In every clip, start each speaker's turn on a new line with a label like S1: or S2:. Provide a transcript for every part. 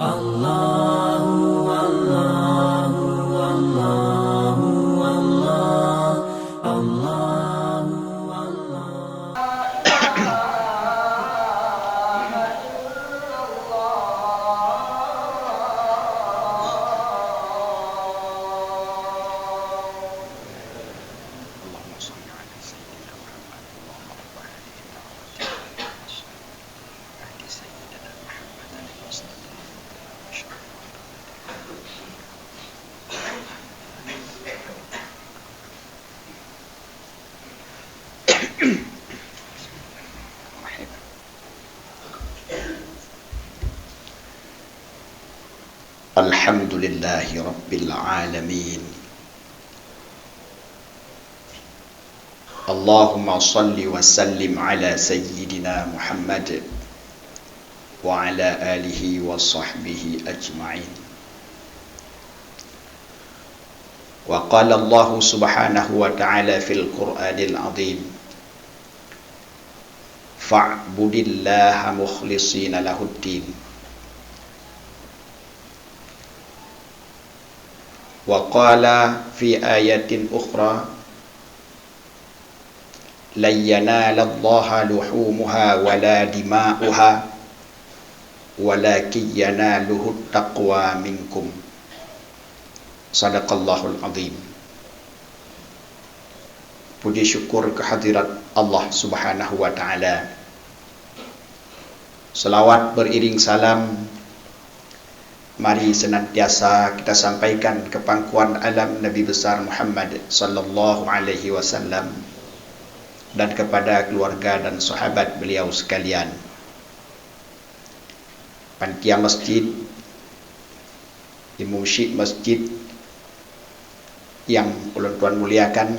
S1: Allahu Allahu Allahu Allah Allahu
S2: Alhamdulillahi Rabbil Alamin. Allahumma salli wa sallim ala Sayyidina Muhammad wa ala alihi wa sahbihi ajma'in. Wa qala Allah subhanahu wa ta'ala fil Qur'anil azim, fa'budillaha mukhlishina lahuddin. Wa qala fi ayatin ukhra, lan yanalallaha luhumuha wala dima'uha walakin yanaluhu taqwa minkum. Sadaqallahul azim. Puji syukur kehadirat Allah subhanahu wa ta'ala. Selawat beriring salam mari senantiasa kita sampaikan ke pangkuan alam Nabi besar Muhammad sallallahu alaihi wasallam dan kepada keluarga dan sahabat beliau sekalian. Panitia masjid, imam syid masjid yang ulun tuan muliakan,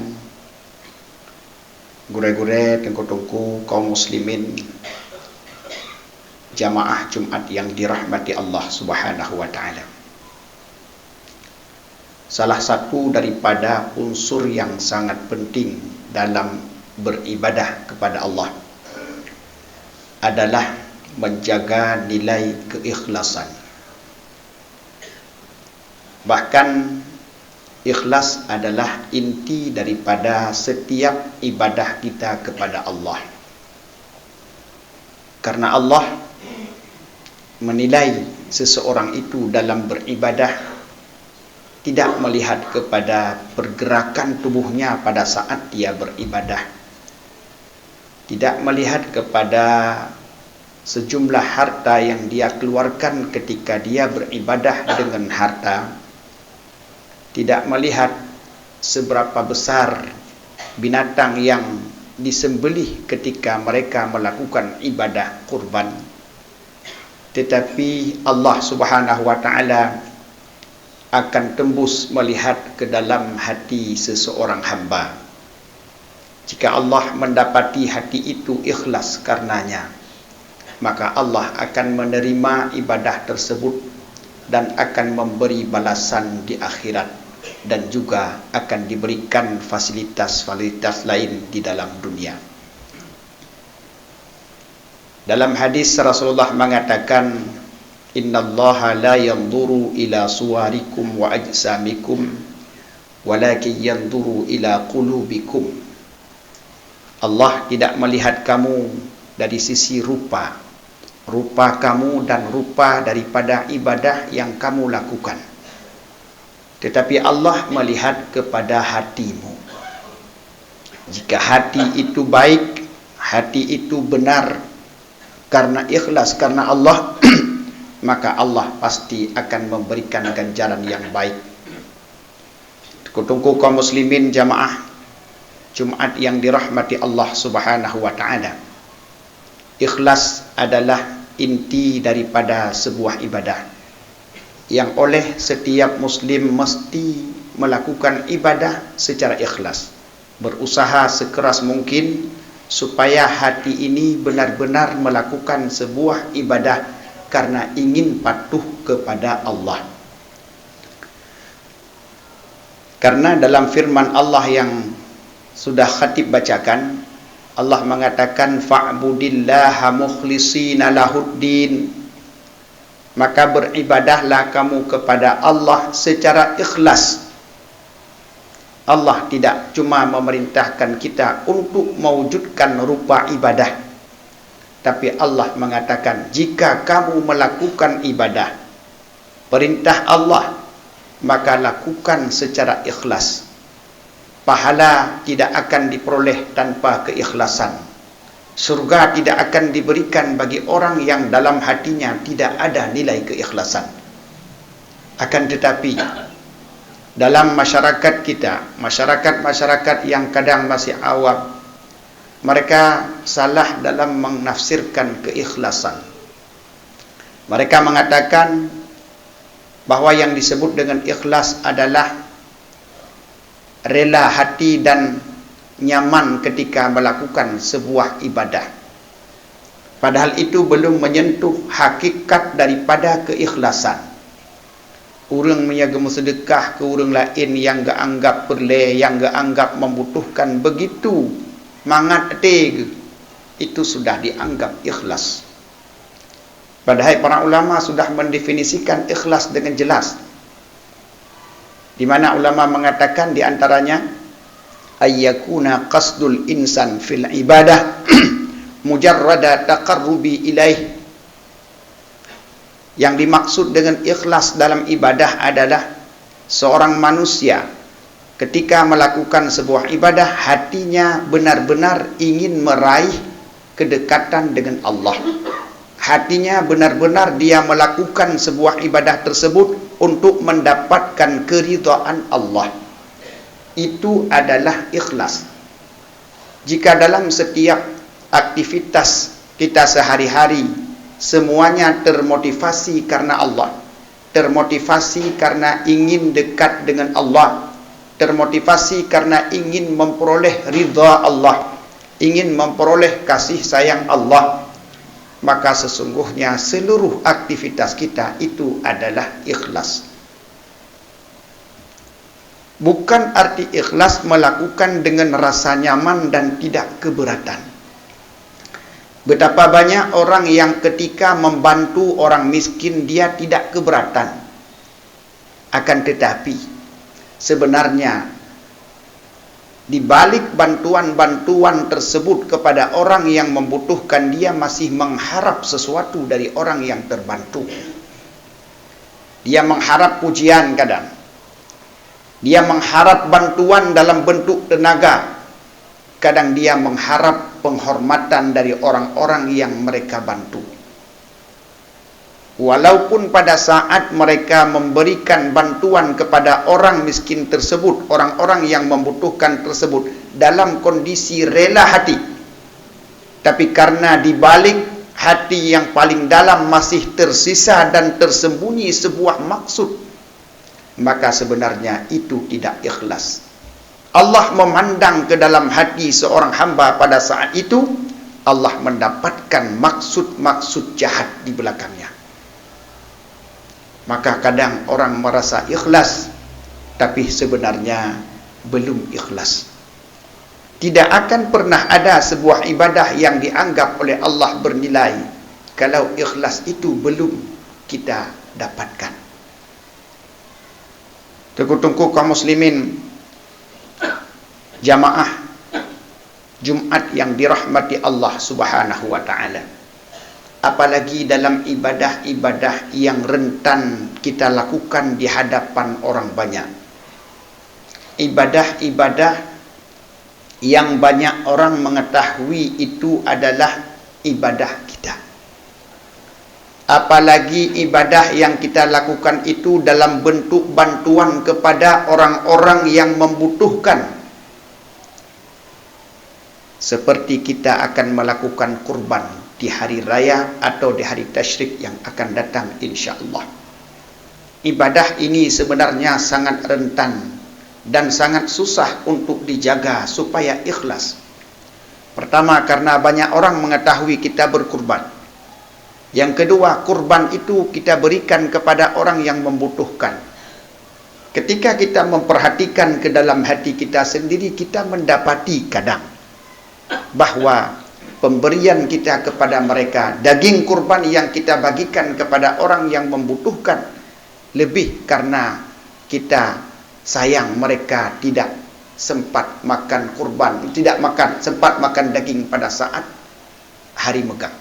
S2: gure-gure, tengku-tengku kaum muslimin, jamaah Jumat yang dirahmati Allah subhanahu wa ta'ala. Salah satu daripada unsur yang sangat penting dalam beribadah kepada Allah adalah menjaga nilai keikhlasan. Bahkan ikhlas adalah inti daripada setiap ibadah kita kepada Allah. Karena Allah menilai seseorang itu dalam beribadah tidak melihat kepada pergerakan tubuhnya pada saat dia beribadah, tidak melihat kepada sejumlah harta yang dia keluarkan ketika dia beribadah dengan harta, tidak melihat seberapa besar binatang yang disembelih ketika mereka melakukan ibadah kurban. Tetapi Allah subhanahu wa ta'ala akan tembus melihat ke dalam hati seseorang hamba. Jika Allah mendapati hati itu ikhlas karenanya, maka Allah akan menerima ibadah tersebut dan akan memberi balasan di akhirat, dan juga akan diberikan fasilitas-fasilitas lain di dalam dunia. Dalam hadis Rasulullah mengatakan, innallaha la yanzuru ila suwarikum wa ajsamikum walakin yanzuru ila qulubikum. Allah tidak melihat kamu dari sisi rupa kamu dan rupa daripada ibadah yang kamu lakukan, tetapi Allah melihat kepada hatimu. Jika hati itu baik, hati itu benar karena ikhlas karena Allah, maka Allah pasti akan memberikan ganjaran yang baik. Tunggu kaum muslimin jamaah Jumat yang dirahmati Allah subhanahu wa ta'ala. Ikhlas adalah inti daripada sebuah ibadah yang oleh setiap muslim mesti melakukan ibadah secara ikhlas, berusaha sekeras mungkin supaya hati ini benar-benar melakukan sebuah ibadah karena ingin patuh kepada Allah. Karena dalam firman Allah yang sudah khatib bacakan, Allah mengatakan fa'budillaha mukhlishina lahuddin. maka beribadahlah kamu kepada Allah secara ikhlas. Allah tidak cuma memerintahkan kita untuk mewujudkan rupa ibadah, tapi Allah mengatakan jika kamu melakukan ibadah perintah Allah, maka lakukan secara ikhlas. Pahala tidak akan diperoleh tanpa keikhlasan. Surga tidak akan diberikan bagi orang yang dalam hatinya tidak ada nilai keikhlasan. Akan tetapi dalam masyarakat kita, masyarakat yang kadang masih awam, mereka salah dalam menafsirkan keikhlasan. Mereka mengatakan bahwa yang disebut dengan ikhlas adalah rela hati dan nyaman ketika melakukan sebuah ibadah. Padahal itu belum menyentuh hakikat daripada keikhlasan. Orang menjaga sedekah ke orang lain yang gak anggap perle, yang gak anggap membutuhkan, begitu mangat teg, itu sudah dianggap ikhlas. Padahal para ulama sudah mendefinisikan ikhlas dengan jelas, di mana ulama mengatakan di antaranya ayyakuna qasdul insan fil ibadah mujarrada taqarrubi ilaih. Yang dimaksud dengan ikhlas dalam ibadah adalah seorang manusia ketika melakukan sebuah ibadah, hatinya benar-benar ingin meraih kedekatan dengan Allah. Hatinya benar-benar dia melakukan sebuah ibadah tersebut untuk mendapatkan keridhaan Allah. Itu adalah ikhlas. Jika dalam setiap aktivitas kita sehari-hari semuanya termotivasi karena Allah, termotivasi karena ingin dekat dengan Allah, termotivasi karena ingin memperoleh ridha Allah, ingin memperoleh kasih sayang Allah, maka sesungguhnya seluruh aktivitas kita itu adalah ikhlas. Bukan arti ikhlas melakukan dengan rasa nyaman dan tidak keberatan. Betapa banyak orang yang ketika membantu orang miskin dia tidak keberatan. Akan tetapi sebenarnya di balik bantuan-bantuan tersebut kepada orang yang membutuhkan, dia masih mengharap sesuatu dari orang yang terbantu. Dia mengharap pujian kadang. Dia mengharap bantuan dalam bentuk tenaga. Kadang dia mengharap penghormatan dari orang-orang yang mereka bantu. Walaupun pada saat mereka memberikan bantuan kepada orang miskin tersebut, orang-orang yang membutuhkan tersebut, dalam kondisi rela hati, tapi karena di balik hati yang paling dalam masih tersisa dan tersembunyi sebuah maksud, maka sebenarnya itu tidak ikhlas. Allah memandang ke dalam hati seorang hamba pada saat itu, Allah mendapatkan maksud-maksud jahat di belakangnya. Maka kadang orang merasa ikhlas, tapi sebenarnya belum ikhlas. Tidak akan pernah ada sebuah ibadah yang dianggap oleh Allah bernilai kalau ikhlas itu belum kita dapatkan. Tunggu-tunggu kaum muslimin, jamaah Jumat yang dirahmati Allah Subhanahu wa taala. Apalagi dalam ibadah-ibadah yang rentan kita lakukan di hadapan orang banyak. Ibadah-ibadah yang banyak orang mengetahui itu adalah ibadah kita. Apalagi ibadah yang kita lakukan itu dalam bentuk bantuan kepada orang-orang yang membutuhkan. Seperti kita akan melakukan kurban di hari raya atau di hari tasyrik yang akan datang insya-Allah. Ibadah ini sebenarnya sangat rentan dan sangat susah untuk dijaga supaya ikhlas. Pertama, karena banyak orang mengetahui kita berkurban. Yang kedua, kurban itu kita berikan kepada orang yang membutuhkan. Ketika kita memperhatikan ke dalam hati kita sendiri, kita mendapati kadang bahwa pemberian kita kepada mereka, daging kurban yang kita bagikan kepada orang yang membutuhkan, lebih karena kita sayang mereka tidak sempat makan kurban, sempat makan daging pada saat hari megang.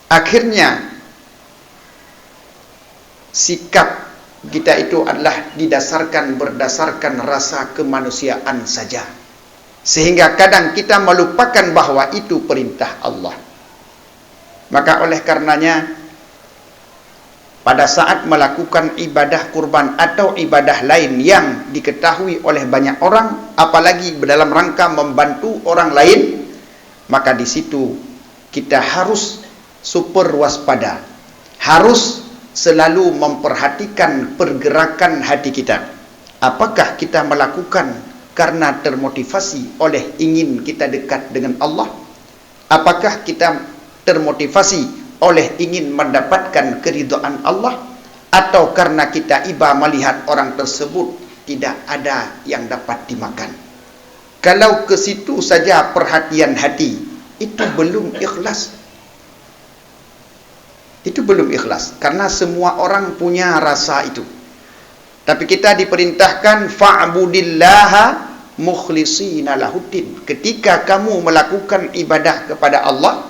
S2: Akhirnya sikap kita itu adalah berdasarkan rasa kemanusiaan saja, sehingga kadang kita melupakan bahwa itu perintah Allah. Maka oleh karenanya, pada saat melakukan ibadah kurban atau ibadah lain yang diketahui oleh banyak orang, apalagi dalam rangka membantu orang lain, maka di situ kita harus super waspada, harus selalu memperhatikan pergerakan hati kita. Apakah kita melakukan karena termotivasi oleh ingin kita dekat dengan Allah? Apakah kita termotivasi oleh ingin mendapatkan keridhaan Allah? Atau karena kita iba melihat orang tersebut tidak ada yang dapat dimakan? Kalau ke situ saja perhatian hati, itu belum ikhlas. Itu belum ikhlas, karena semua orang punya rasa itu. Tapi kita diperintahkan fa'budillaha mukhlishina lahuddin. Ketika kamu melakukan ibadah kepada Allah,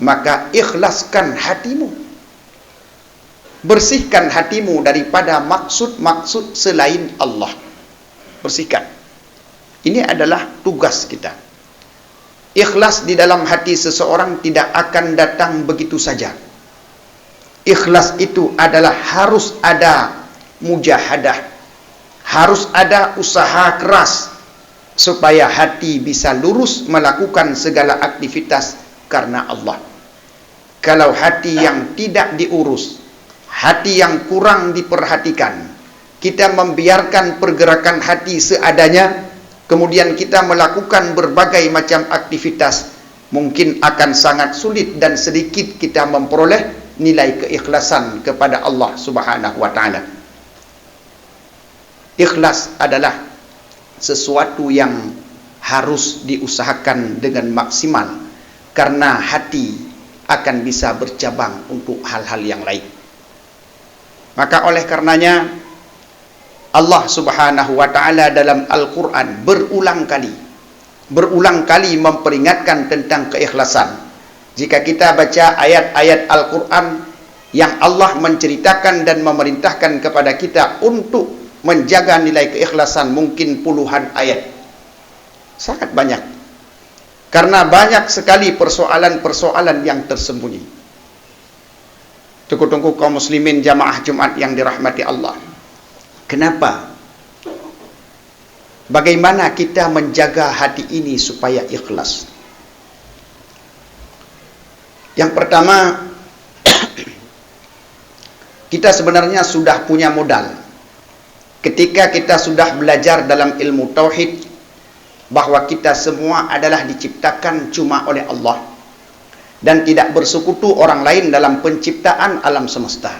S2: maka ikhlaskan hatimu. Bersihkan hatimu daripada maksud-maksud selain Allah. Bersihkan. Ini adalah tugas kita. Ikhlas di dalam hati seseorang tidak akan datang begitu saja. Ikhlas itu adalah harus ada mujahadah, harus ada usaha keras supaya hati bisa lurus melakukan segala aktivitas karena Allah. Kalau hati yang tidak diurus, hati yang kurang diperhatikan, kita membiarkan pergerakan hati seadanya, kemudian kita melakukan berbagai macam aktivitas, mungkin akan sangat sulit dan sedikit kita memperoleh nilai keikhlasan kepada Allah Subhanahu wa taala. Ikhlas adalah sesuatu yang harus diusahakan dengan maksimal, karena hati akan bisa bercabang untuk hal-hal yang lain. Maka oleh karenanya Allah Subhanahu wa taala dalam Al-Qur'an berulang kali memperingatkan tentang keikhlasan. Jika kita baca ayat-ayat Al-Quran yang Allah menceritakan dan memerintahkan kepada kita untuk menjaga nilai keikhlasan, mungkin puluhan ayat. Sangat banyak. Karena banyak sekali persoalan-persoalan yang tersembunyi. Tunggu-tunggu kaum muslimin jamaah Jumat yang dirahmati Allah. Kenapa? Bagaimana kita menjaga hati ini supaya ikhlas? Yang pertama, kita sebenarnya sudah punya modal. Ketika kita sudah belajar dalam ilmu tauhid bahwa kita semua adalah diciptakan cuma oleh Allah dan tidak bersekutu orang lain dalam penciptaan alam semesta,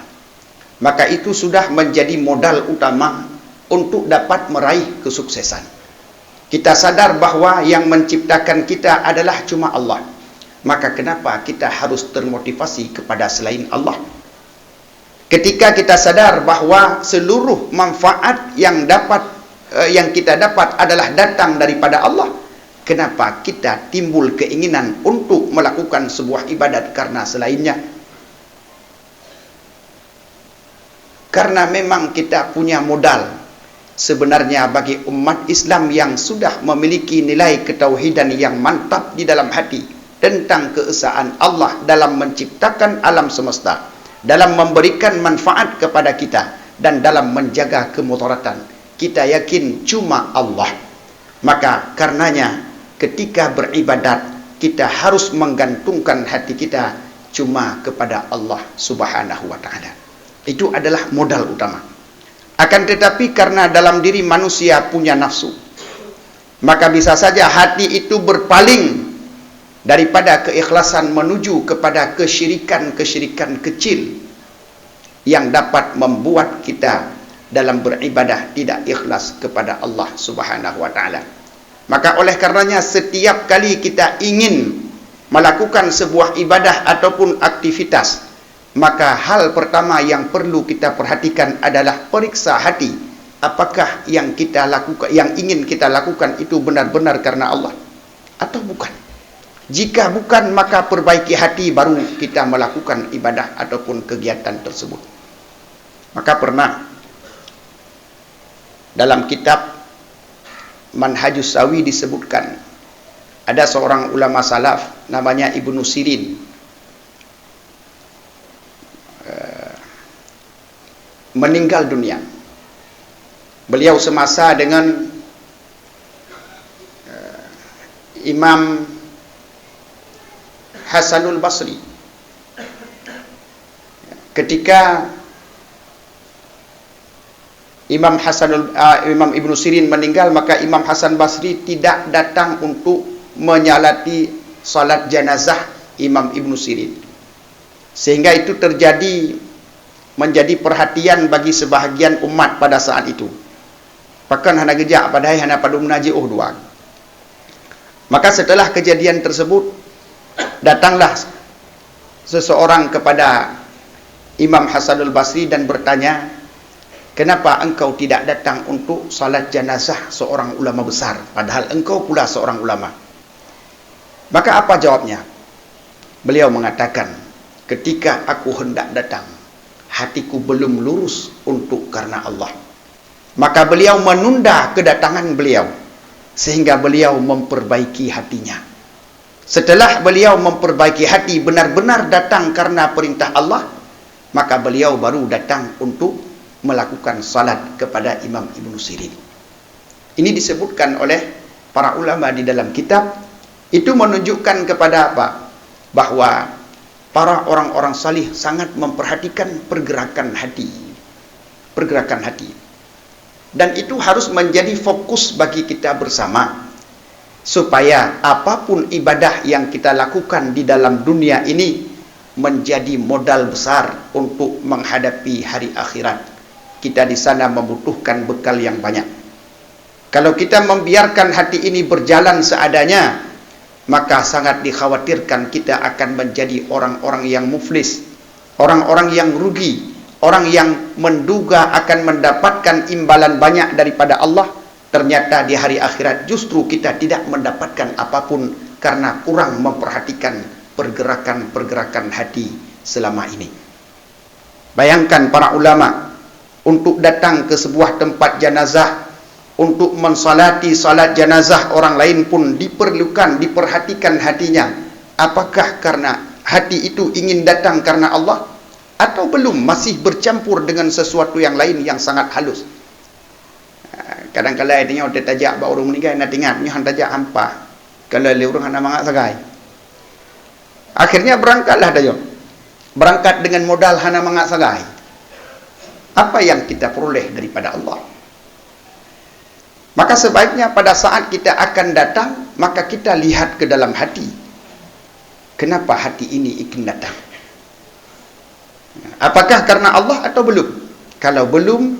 S2: maka itu sudah menjadi modal utama untuk dapat meraih kesuksesan. Kita sadar bahwa yang menciptakan kita adalah cuma Allah. Maka kenapa kita harus termotivasi kepada selain Allah? Ketika kita sadar bahwa seluruh manfaat yang kita dapat adalah datang daripada Allah, kenapa kita timbul keinginan untuk melakukan sebuah ibadat karena selainnya? Karena memang kita punya modal. Sebenarnya bagi umat Islam yang sudah memiliki nilai ketauhidan yang mantap di dalam hati tentang keesaan Allah dalam menciptakan alam semesta, dalam memberikan manfaat kepada kita, dan dalam menjaga kemudaratan, kita yakin cuma Allah. Maka karenanya ketika beribadat, kita harus menggantungkan hati kita cuma kepada Allah Subhanahu wa taala. Itu adalah modal utama. Akan tetapi karena dalam diri manusia punya nafsu, maka bisa saja hati itu berpaling daripada keikhlasan menuju kepada kesyirikan-kesyirikan kecil yang dapat membuat kita dalam beribadah tidak ikhlas kepada Allah Subhanahu wa taala. Maka oleh karenanya setiap kali kita ingin melakukan sebuah ibadah ataupun aktivitas, maka hal pertama yang perlu kita perhatikan adalah periksa hati. Apakah yang kita lakukan, yang ingin kita lakukan itu benar-benar karena Allah atau bukan? Jika bukan, maka perbaiki hati baru kita melakukan ibadah ataupun kegiatan tersebut. Maka pernah dalam kitab Manhajus Sawi disebutkan, ada seorang ulama salaf namanya Ibnu Sirin, meninggal dunia. Beliau semasa dengan Imam Hasanul Basri. Ketika Imam Ibnu Sirin meninggal, maka Imam Hasan Basri tidak datang untuk menyalati salat jenazah Imam Ibnu Sirin. Sehingga itu menjadi perhatian bagi sebahagian umat pada saat itu. Bahkan hana gejak padahal hana pada menaji doang. Maka setelah kejadian tersebut, datanglah seseorang kepada Imam Hasanul Basri dan bertanya, kenapa engkau tidak datang untuk salat jenazah seorang ulama besar, padahal engkau pula seorang ulama? Maka apa jawabnya? Beliau mengatakan, ketika aku hendak datang, hatiku belum lurus untuk karena Allah. Maka beliau menunda kedatangan beliau, sehingga beliau memperbaiki hatinya. Setelah beliau memperbaiki hati, benar-benar datang karena perintah Allah, maka beliau baru datang untuk melakukan salat kepada Imam Ibnu Sirin. Ini disebutkan oleh para ulama di dalam kitab. Itu menunjukkan kepada apa? Bahwa para orang-orang salih sangat memperhatikan pergerakan hati. Pergerakan hati. Dan itu harus menjadi fokus bagi kita bersama. Supaya apapun ibadah yang kita lakukan di dalam dunia ini menjadi modal besar untuk menghadapi hari akhirat. Kita di sana membutuhkan bekal yang banyak. Kalau kita membiarkan hati ini berjalan seadanya, maka sangat dikhawatirkan kita akan menjadi orang-orang yang muflis, orang-orang yang rugi, orang yang menduga akan mendapatkan imbalan banyak daripada Allah, ternyata di hari akhirat justru kita tidak mendapatkan apapun karena kurang memperhatikan pergerakan-pergerakan hati selama ini. Bayangkan para ulama untuk datang ke sebuah tempat jenazah, untuk mensalati salat jenazah orang lain pun diperhatikan hatinya. Apakah karena hati itu ingin datang karena Allah, atau belum, masih bercampur dengan sesuatu yang lain yang sangat halus? Kadang-kadang dia ada tajak bawa orang meninggal, nak ingat ni han tajak hampa. Kalau le orang hana mangak sagai. Akhirnya berangkatlah dia. Berangkat dengan modal hana mangak sagai. Apa yang kita peroleh daripada Allah? Maka sebaiknya pada saat kita akan datang, maka kita lihat ke dalam hati. Kenapa hati ini ingin datang? Apakah karena Allah atau belum? Kalau belum,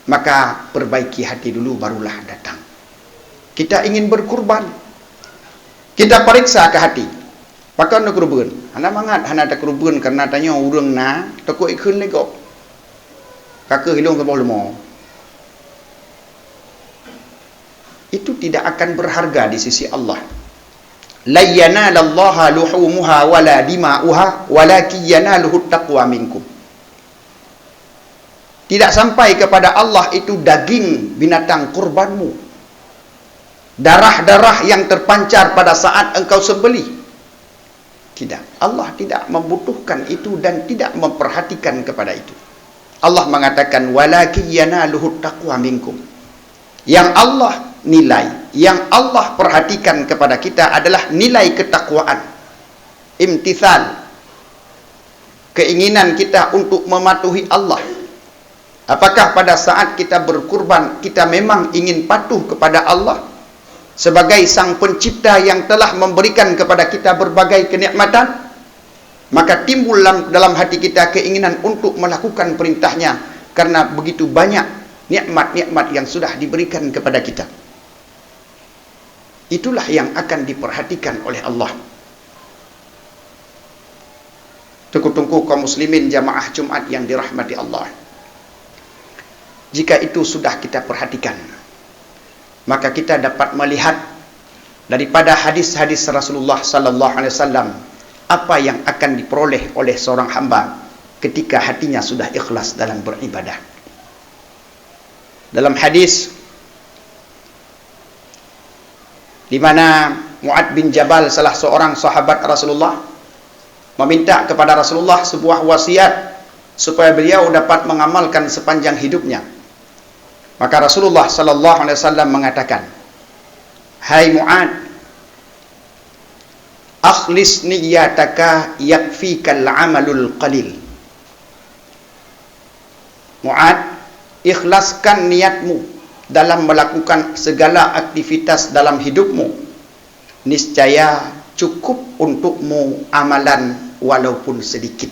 S2: maka perbaiki hati dulu, barulah datang. Kita ingin berkurban, kita periksa ke hati. Maka nak kurban, hana mangat hana ada kurban karena tanya urang na takut ikun lego. Kakak hilung ke bawah lemah. Itu tidak akan berharga di sisi Allah. La yanalallaha luhumuha wala dima'uha walakin yanaluhu taqwa minkum. Tidak sampai kepada Allah itu daging binatang kurbanmu, darah-darah yang terpancar pada saat engkau sembelih. Tidak, Allah tidak membutuhkan itu dan tidak memperhatikan kepada itu. Allah mengatakan walakin yanaluhu taqwa minkum. Yang Allah nilai, yang Allah perhatikan kepada kita adalah nilai ketakwaan, imtithal, keinginan kita untuk mematuhi Allah. Apakah pada saat kita berkurban, kita memang ingin patuh kepada Allah sebagai sang pencipta yang telah memberikan kepada kita berbagai kenikmatan? Maka timbul dalam hati kita keinginan untuk melakukan perintahnya, karena begitu banyak nikmat-nikmat yang sudah diberikan kepada kita. itulah yang akan diperhatikan oleh Allah. Tunggu-tunggu kaum muslimin jamaah Jumat yang dirahmati Allah. Jika itu sudah kita perhatikan, maka kita dapat melihat daripada hadis-hadis Rasulullah sallallahu alaihi wasallam apa yang akan diperoleh oleh seorang hamba ketika hatinya sudah ikhlas dalam beribadah. Dalam hadis di mana Mu'ad bin Jabal, salah seorang sahabat Rasulullah, meminta kepada Rasulullah sebuah wasiat supaya beliau dapat mengamalkan sepanjang hidupnya. Maka Rasulullah sallallahu alaihi wasallam mengatakan, "Hai Mu'ad, akhlis niyyataka yakfikal amalul qalil." Mu'ad, ikhlaskan niatmu dalam melakukan segala aktivitas dalam hidupmu. Niscaya cukup untukmu amalan walaupun sedikit.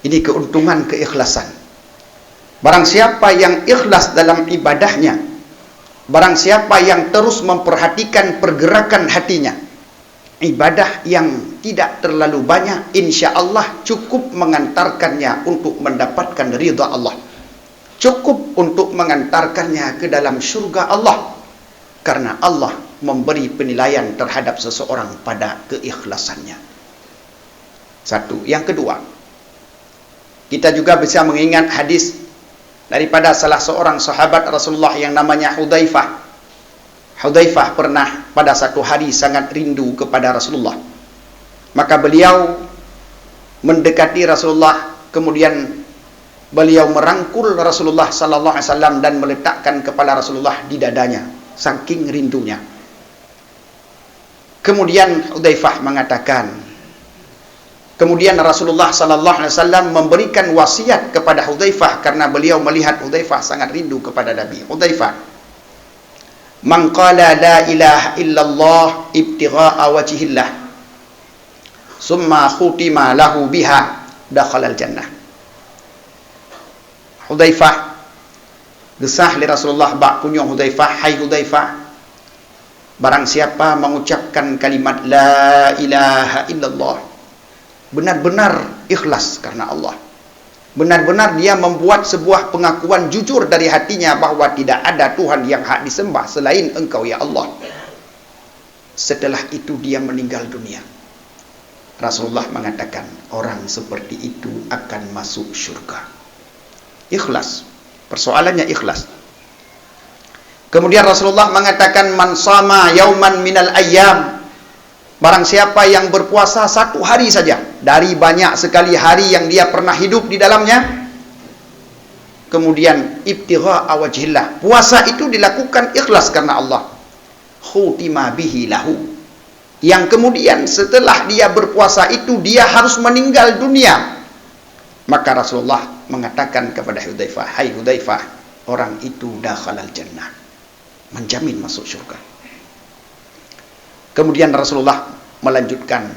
S2: Ini keuntungan keikhlasan. Barang siapa yang ikhlas dalam ibadahnya, barang siapa yang terus memperhatikan pergerakan hatinya, ibadah yang tidak terlalu banyak, insya Allah cukup mengantarkannya untuk mendapatkan ridha Allah, cukup untuk mengantarkannya ke dalam syurga Allah, karena Allah memberi penilaian terhadap seseorang pada keikhlasannya. Satu. Yang kedua, kita juga bisa mengingat hadis daripada salah seorang sahabat Rasulullah yang namanya Hudzaifah. Hudzaifah pernah pada satu hari sangat rindu kepada Rasulullah. Maka beliau mendekati Rasulullah, kemudian beliau merangkul Rasulullah sallallahu alaihi wasallam dan meletakkan kepala Rasulullah di dadanya, saking rindunya. Kemudian Hudzaifah mengatakan, kemudian Rasulullah sallallahu alaihi wasallam memberikan wasiat kepada Hudzaifah karena beliau melihat Hudzaifah sangat rindu kepada Nabi. Hudzaifah, "Man qala la ilaha illallah ibtigha'a wajhillah, summa khutima lahu biha, dakhala al-jannah." Hudzaifah gesah li Rasulullah bak kunyo Hudzaifah, "Hai Hudzaifah, barang siapa mengucapkan kalimat la ilaha illallah, benar-benar ikhlas karena Allah, benar-benar dia membuat sebuah pengakuan jujur dari hatinya bahwa tidak ada Tuhan yang hak disembah selain Engkau ya Allah, setelah itu dia meninggal dunia." Rasulullah mengatakan, orang seperti itu akan masuk syurga. Ikhlas. Persoalannya ikhlas. Kemudian Rasulullah mengatakan, "Man shama yauman minal ayyam." Barang siapa yang berpuasa satu hari saja dari banyak sekali hari yang dia pernah hidup di dalamnya, kemudian ibtigha'a wajhillah, puasa itu dilakukan ikhlas karena Allah, khutima bihi lahu, yang kemudian setelah dia berpuasa itu dia harus meninggal dunia. Maka Rasulullah mengatakan kepada Hudzaifah, "Hai Hudzaifah, orang itu dakhalal jannah," menjamin masuk surga. Kemudian Rasulullah melanjutkan,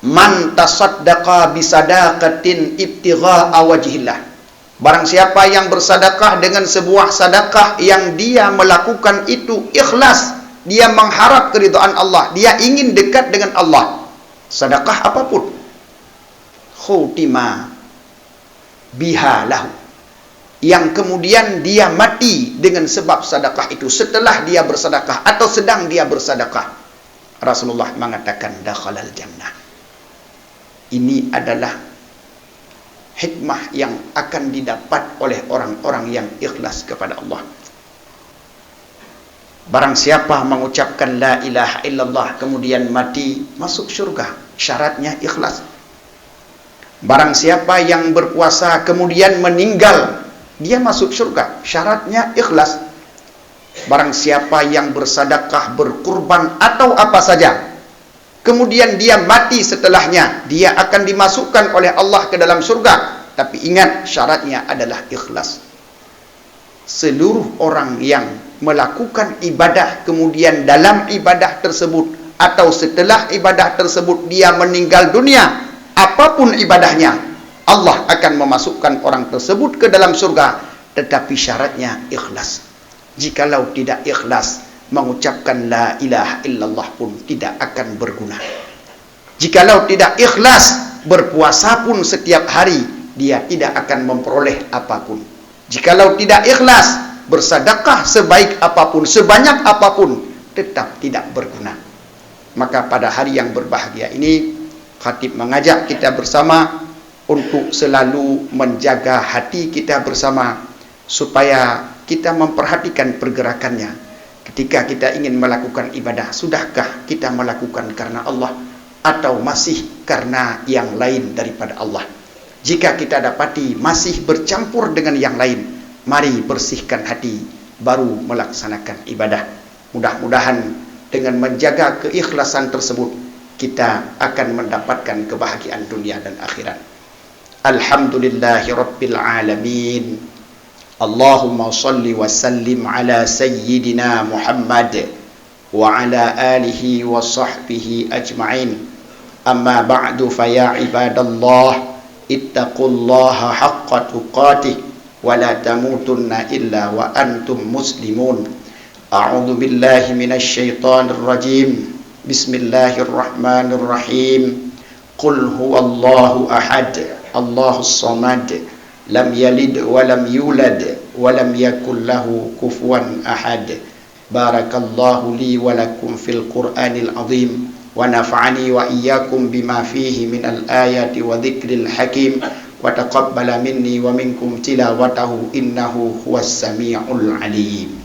S2: "Man tasaddaqa bisadaqatin ibtigha'a wajhillah." Barang siapa yang bersedekah dengan sebuah sedekah yang dia melakukan itu ikhlas, dia mengharap keridhaan Allah, dia ingin dekat dengan Allah, sedekah apapun, khutima biha lahu, yang kemudian dia mati dengan sebab sedekah itu, setelah dia bersedekah atau sedang dia bersedekah, Rasulullah mengatakan dakhalal jannah. Ini adalah hikmah yang akan didapat oleh orang-orang yang ikhlas kepada Allah. Barang siapa mengucapkan la ilaha illallah kemudian mati, masuk syurga, syaratnya ikhlas. Barang siapa yang berpuasa kemudian meninggal, dia masuk syurga, syaratnya ikhlas. Barang siapa yang bersedekah, berkurban atau apa saja, kemudian dia mati setelahnya, dia akan dimasukkan oleh Allah ke dalam surga. Tapi ingat, syaratnya adalah ikhlas. Seluruh orang yang melakukan ibadah kemudian dalam ibadah tersebut atau setelah ibadah tersebut dia meninggal dunia, apapun ibadahnya, Allah akan memasukkan orang tersebut ke dalam surga, tetapi syaratnya ikhlas. Jikalau tidak ikhlas, mengucapkan la ilaha illallah pun tidak akan berguna. Jikalau tidak ikhlas, berpuasa pun setiap hari, dia tidak akan memperoleh apapun. Jikalau tidak ikhlas, bersedekah sebaik apapun, sebanyak apapun, tetap tidak berguna. Maka pada hari yang berbahagia ini, khatib mengajak kita bersama untuk selalu menjaga hati kita bersama, supaya kita memperhatikan pergerakannya. Ketika kita ingin melakukan ibadah, sudahkah kita melakukan karena Allah atau masih karena yang lain daripada Allah? Jika kita dapati masih bercampur dengan yang lain, mari bersihkan hati baru melaksanakan ibadah. Mudah-mudahan dengan menjaga keikhlasan tersebut, kita akan mendapatkan kebahagiaan dunia dan akhirat. Alhamdulillahi Rabbil Alamin. Allahumma salli wa sallim ala Sayyidina Muhammad wa ala alihi wa sahbihi ajma'in. Amma ba'du, faya ibadallah, ittaqullaha haqqa tuqatih wa la tamutunna illa wa antum muslimun. A'udzu billahi minasy syaithanir rajim. Bismillahirrahmanirrahim. Qul huwallahu ahad, Allahus samad, lam yalid wa lam yulad wa lam yakul lahu kufuwan ahad. Barakallahu li wa lakum fil Qur'anil azim, wa nafa'ani wa iyyakum bima fihi minal ayati wa dzikril hakim, wa taqabbala minni wa minkum tilawatahu innahu huwas samiul alim.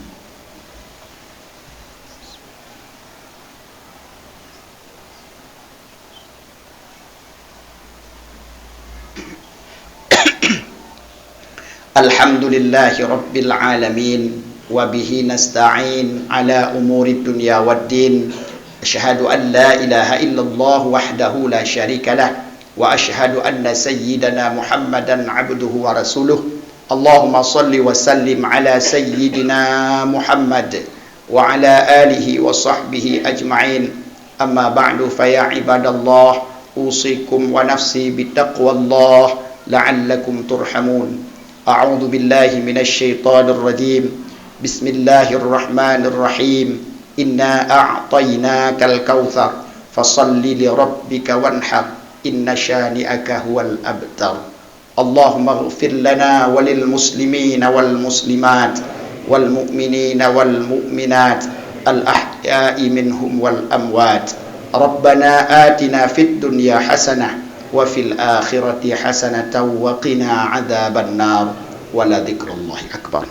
S2: Alhamdulillahi Rabbil Alamin, wa bihi nasta'in ala umuri dunya waddin. Asyhadu an la ilaha illallah wahdahu la syarika lah, wa asyhadu anna sayyidana Muhammadan abduhu wa rasuluh. Allahumma salli wa sallim ala sayyidina Muhammad wa ala alihi wa sahbihi ajma'in. Amma ba'du, faya ibadallah, usikum wa nafsi bittaqwallah la'allakum turhamun. A'udzu billahi minasy syaithanir rajim. Bismillahirrahmanirrahim. Inna a'tainakal kautsar fashalli li rabbika wanhar inna syani'aka huwal abtar. Allahumma ighfir lana walil muslimina wal muslimat wal mu'minina wal mu'minat al ahya'i minhum wal amwat. Rabbana atina fid dunya hasanah wa fil akhirati hasanatan wa qina adzaban nar. Wa la dzikrullahi akbar.